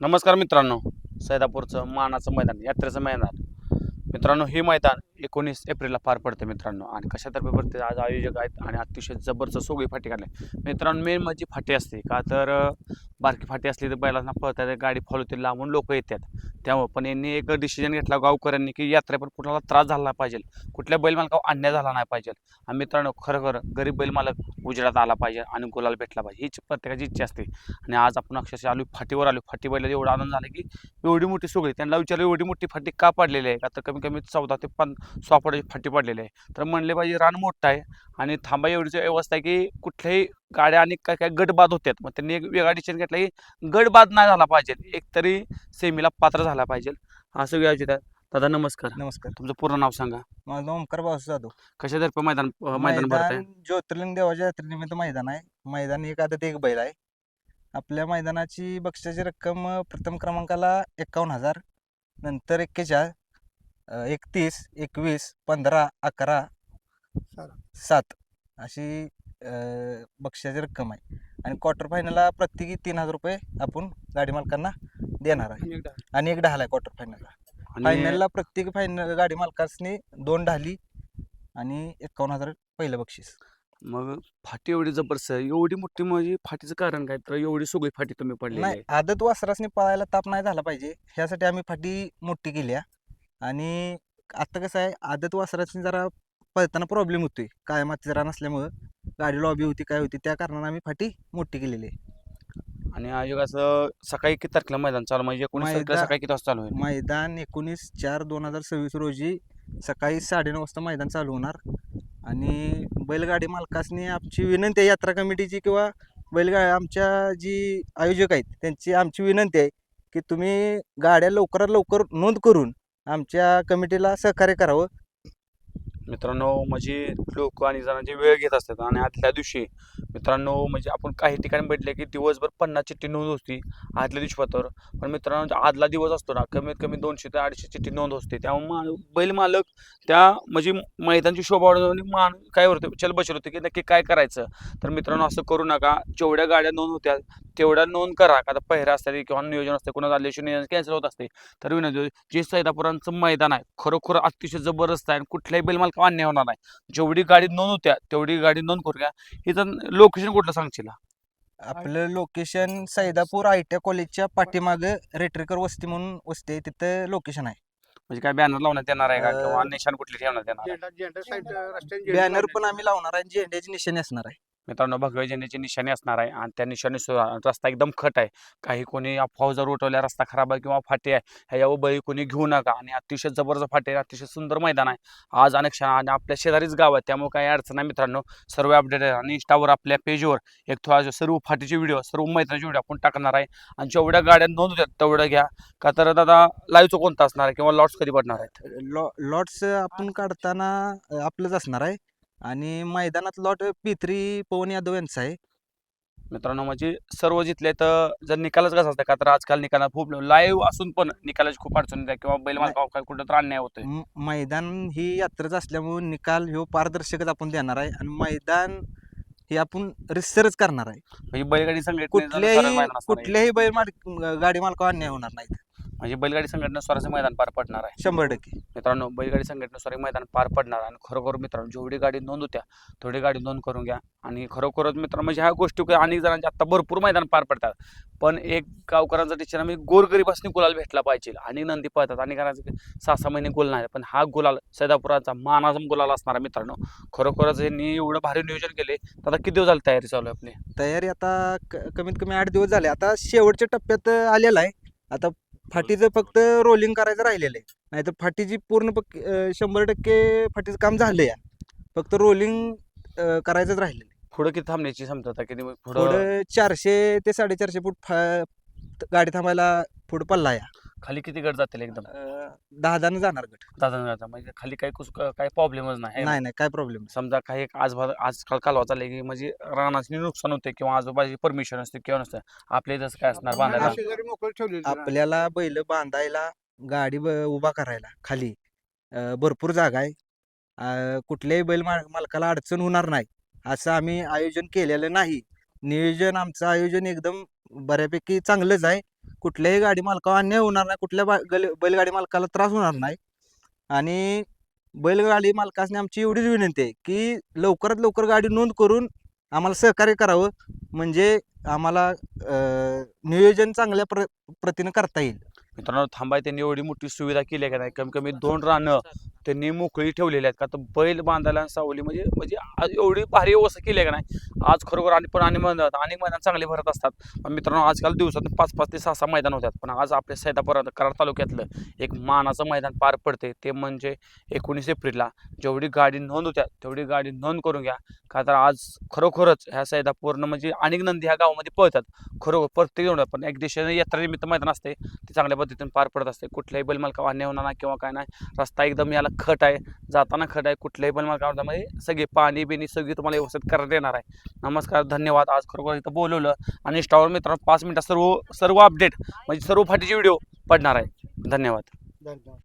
नमस्कार मित्रांनो, सैदापूरचं मानाचं मैदान, यात्रेचं मैदान. मित्रांनो, हे मैदान 19 एप्रिलला पार पडते मित्रांनो. आणि कशातर्फे पडते, आज आयोजक आहेत आणि अतिशय जबरदस्त सोगळी फाटी काढली मित्रांनो. मेन म्हणजे फाटी असते का तर बारकी फाटी असली तर बैलांना पळतात, गाडी फॉलोतील लांबून लोक येतात. त्यामुळे पण यांनी एक डिसिजन घेतला गावकऱ्यांनी की यात्रेवर कुणाला त्रास झाला नाही पाहिजे, कुठल्या बैल मालकावर अन्याय झाला नाही पाहिजे. आणि मित्रांनो, खरं गरीब बैल मालक उजेडात आला पाहिजे आणि गुलाल भेटला पाहिजे, हीच प्रत्येकाची इच्छा असते. आणि आज आपण अक्षरशः आलो फाटीवर, आलो फाटी बैला एवढा आनंद झाला की एवढी मोठी सोगळी. त्यांना विचारलं एवढी मोठी फाटी का पाडलेली आहे, का तर कमी कमी 14 ते 16 फुटाची फाटी पडलेली आहे. तर म्हणले पाहिजे रान मोठं आहे आणि थांबा एवढीच व्यवस्था आहे की कुठल्याही गाड्या आणि काय काय गटबाद होतात. मग त्यांनी एक वेगळा डिसिजन घेतला की गटबाद नाही झाला पाहिजे, एक तरी सेमीला पात्र झाला पाहिजे. असं घ्यायचे त्या. दादा नमस्कार. नमस्कार. तुमचं पूर्ण नाव सांगा. माझं नाव ओमकार भाऊ जाधव. कशातर्फे मैदान भरतंय? ज्योतिर्लिंग देवाच्या यात्रेनिमित्त मैदान आहे. मैदान एक आदत एक बैल आहे. आपल्या मैदानाची बक्षिसाची रक्कम प्रथम क्रमांकाला 51,000, नंतर 41, 31, 21, 15, 11, 7 अशी बक्षिसाची रक्कम आहे. आणि क्वार्टर फायनलला प्रत्येकी 3,000 रुपये आपण गाडी मालकांना देणार आहे. आणि एक ढाल आहे क्वार्टर फायनलला. आणि फायनलला प्रत्येक गाडी मालकासनी 2 ढाली आणि 51,000 पहिलं बक्षीस. मग फाटी एवढी जबरदस्त आहे, एवढी मोठी म्हणजे फाटीचं कारण काय तर एवढी सोगळी फाटी तुम्ही पडलेली नाही, आहे. आदत वासरासनी पळायला ताप नाही झाला पाहिजे ह्यासाठी आम्ही फाटी मोठी केली आहे. आणि आता कसं आहे, आदत वासरासनी जरा पळताना प्रॉब्लेम होतोय, काय माती जरा नसल्यामुळं गाडी लॉबी होती काय होती, त्या कारणाने आम्ही फाटी मोठी केलेली आहे. आणि आयोगाचं सकाळी किती तारखेला मैदान चालू, म्हणजे 19 तारखेला सकाळी किती वाजता चालू होईल? मैदान 19/4/2026 रोजी सकाळी 9:30 वाजता मैदान चालू होणार. आणि बैलगाडी मालकासनी आमची विनंती आहे, यात्रा कमिटीची किंवा आमच्या जी आयोजक आहेत त्यांची आमची विनंती आहे की तुम्ही गाड्या लवकरात लवकर नोंद करून आमच्या कमिटीला सहकार्य करावं. मित्रांनो, म्हणजे लोक आणि जणांची वेळ घेत असतात आणि आदल्या दिवशी मित्रांनो, म्हणजे आपण काही ठिकाणी भेटले की दिवसभर 50 चिठ्ठी नोंद होती आदल्या दिवशी पत्रावर. पण मित्रांनो, आदला दिवस असतो ना, कमीत कमी 200 ते 250 चिठ्ठी नोंद होते. त्यामुळे बैल मालक त्या म्हणजे मैदानची शोभा वाढवून काय होतं चल बसत होते की नक्की काय करायचं. तर मित्रांनो, असं करू नका, जेवढ्या गाड्या नोंद होत्या तेवढ्या नोंद करा, का तर पहिऱ्या असतात किंवा नियोजन असते, कोणा आल्याशी नियोजन कॅन्सल होत असते. तर विनंती, जे सैदापुरांचं मैदान आहे खरोखर अतिशय जबरदस्त आहे आणि कुठल्याही बैल मालक अन्याय होणार नाही. जेवढी गाडी नोंद होत्या तेवढी गाडी नोंद करूया. इथं लोकेशन कुठलं सांगशील? आपलं लोकेशन सैदापूर ITI कॉलेजच्या पाठीमागं रेटरेकर वस्ती म्हणून वस्ती आहे, तिथं लोकेशन आहे. म्हणजे काय बॅनर लावण्यात येणार आहे का किंवा अं, निशाण कुठली ठेवण्यात येणार आहे? बॅनर पण आम्ही लावणार आहे, झेंड्याची निशाणी असणार आहे. मित्रांनो, भगव्या झेंड्याची निशाणी असणार आहे आणि त्या निशाणी रस्ता एकदम खट आहे. काही कोणी अफवा जर उठवल्या रस्ता खराब आहे किंवा फाटी आहे ह्याच्यावर बळी कोणी घेऊ नका. आणि अतिशय जबरदस्त फाटी आहे, अतिशय सुंदर मैदान आहे. आज अनेक क्षण आणि आपल्या शेजारीच गाव आहे, त्यामुळे काही अडचण नाही मित्रांनो. सर्व अपडेट आहे आणि इंस्टावर आपल्या पेजवर एक थोडा सर्व फाटीचे व्हिडिओ, सर्व मैदानाचे व्हिडिओ आपण टाकणार आहे. आणि जेवढ्या गाड्या नोंद होत्या तेवढ्या घ्या. का तर दादा, लाईव्हचं कोणता असणार आहे किंवा लॉट्स कधी पडणार आहेत? लॉट्स आपण काढताना आपलंच असणार आहे. आणि मैदानात लॉट P3 पवन यादव यांचा आहे. मित्रांनो, म्हणजे सर्व जिथले तर जर निकालच कसा असतं, का तर आजकाल निकालात खूप लाईव्ह असून पण निकालाची खूप अडचण येते किंवा बैल मालकावर कुठं तर अन्याय होतोय. मैदान ही यात्राच असल्यामुळे निकाल ह्यो पारदर्शकच आपण देणार आहे. आणि मैदान हे आपण रिसर्च करणार आहे. म्हणजे बैलगाडी संघटनेचं कुठल्याही गाडी मालकावर अन्याय होणार नाही. म्हणजे बैलगाडी संघटनेनुसारच मैदान पार पडणार आहे. 100%. मित्रांनो, बैलगाडी संघटनेनुसार मैदान पार पडणार आणि खरोखर मित्रांनो, जेवढी गाडी नोंद होत्या तेवढी गाडी नोंद करून घ्या. आणि खरोखरच मित्रांनो, म्हणजे ह्या गोष्टी अनेक जणांच्या आता भरपूर मैदान पार पडतात, पण एक गावकऱ्यांचा टीचर आम्ही गोरगरीबासनी गुलाल भेटला पाहिजे. आणि नंदी पळतात आणि घराचे 6-6 महिने गुल नाही, पण हा गुलाल सैदापुराचा मानाचा गुलाल असणार आहे. मित्रांनो, खरोखरच यांनी एवढं भारी नियोजन केले. आता किती दिवस झाली तयारी चालू आहे आपली? तयारी आता कमीत कमी 8 दिवस झाले. आता शेवटच्या टप्प्यात आलेला आहे. आता फाटीचं फक्त रोलिंग करायचं राहिलेलं आहे. नाहीतर फाटीची पूर्ण 100% फाटीचं काम झालं आहे. फक्त रोलिंग करायचंच राहिलेलं आहे. पुढं किती थांबण्याची क्षमता किती पुढं? पुढं 400 ते 450 फूट गाडी थांबायला पुढं पल्ला आहे. खाली किती गट जातील एकदम? 10 जाणार गट. दादा, म्हणजे खाली काही प्रॉब्लेमच नाही है ना? नाही काय प्रॉब्लेम. समजा काही आजकाल कालवा चालले की म्हणजे रानाचे नुकसान होते किंवा आजूबाजूची परमिशन असते किंवा नसतं, आपल्या इथं काय असणार बांधायला? आपल्याला बैल बांधायला, गाडी उभा करायला खाली भरपूर जागा आहे. कुठल्याही बैल मालकाला अडचण होणार नाही असं आम्ही आयोजन केलेलं नाही. आमचं आयोजन एकदम बऱ्यापैकी चांगलंच आहे. कुठल्याही गाडी मालकाला अन्याय होणार नाही, कुठल्या बैलगाडी मालकाला त्रास होणार नाही. आणि बैलगाडी मालकासने आमची एवढीच विनंती आहे की लवकरात लवकर गाडी नोंद करून आम्हाला सहकार्य करावं, म्हणजे आम्हाला नियोजन चांगल्या प्रतीनं करता येईल. मित्रांनो थांबाय त्यांनी एवढी मोठी सुविधा केली आहे का नाही, कमी कमी 2 रानं त्यांनी मोकळी ठेवलेली आहेत का तर बैल बांधायला सावली म्हणजे म्हणजे आज एवढी भारी व्यवस्था केली आहे का नाही. आज खरोखर आणि मैदान चांगले भरत असतात. पण मित्रांनो आजकाल दिवसातून 5-5 ते 6-6 मैदान होतात, पण आज आपल्या सैदापूर कराड तालुक्यातलं एक मानाचं मैदान पार पडते ते म्हणजे 19 एप्रिलला. जेवढी गाडी नोंद होत्या तेवढी गाडी नोंद करून घ्या, का तर आज खरोखरच ह्या सैदापूरनं म्हणजे अनेक नंदी ह्या गावामध्ये पळतात खरोखर प्रत्येक जण. पण एक दिवशी यात्रेनिमित्त मैदान असते ते चांगल्या पद्धतीने पार पडत असते. कुठल्याही बैलमालकावर अन्याय होणार नाही किंवा काय नाही. रस्ता एकदम याला खट आहे, जाताना खट आहे. कुठल्याही बैलमालकावर म्हणजे सगळे पाणी बिणी सगळी तुम्हाला व्यवस्थित करण्यात येणार आहे. नमस्कार, धन्यवाद. आज खरोखर इथं बोलवलं आणि इंस्टावर मित्रांनो 5 मिनिटात सर्व अपडेट म्हणजे सर्व फाटीचे व्हिडिओ पडणार आहे. धन्यवाद.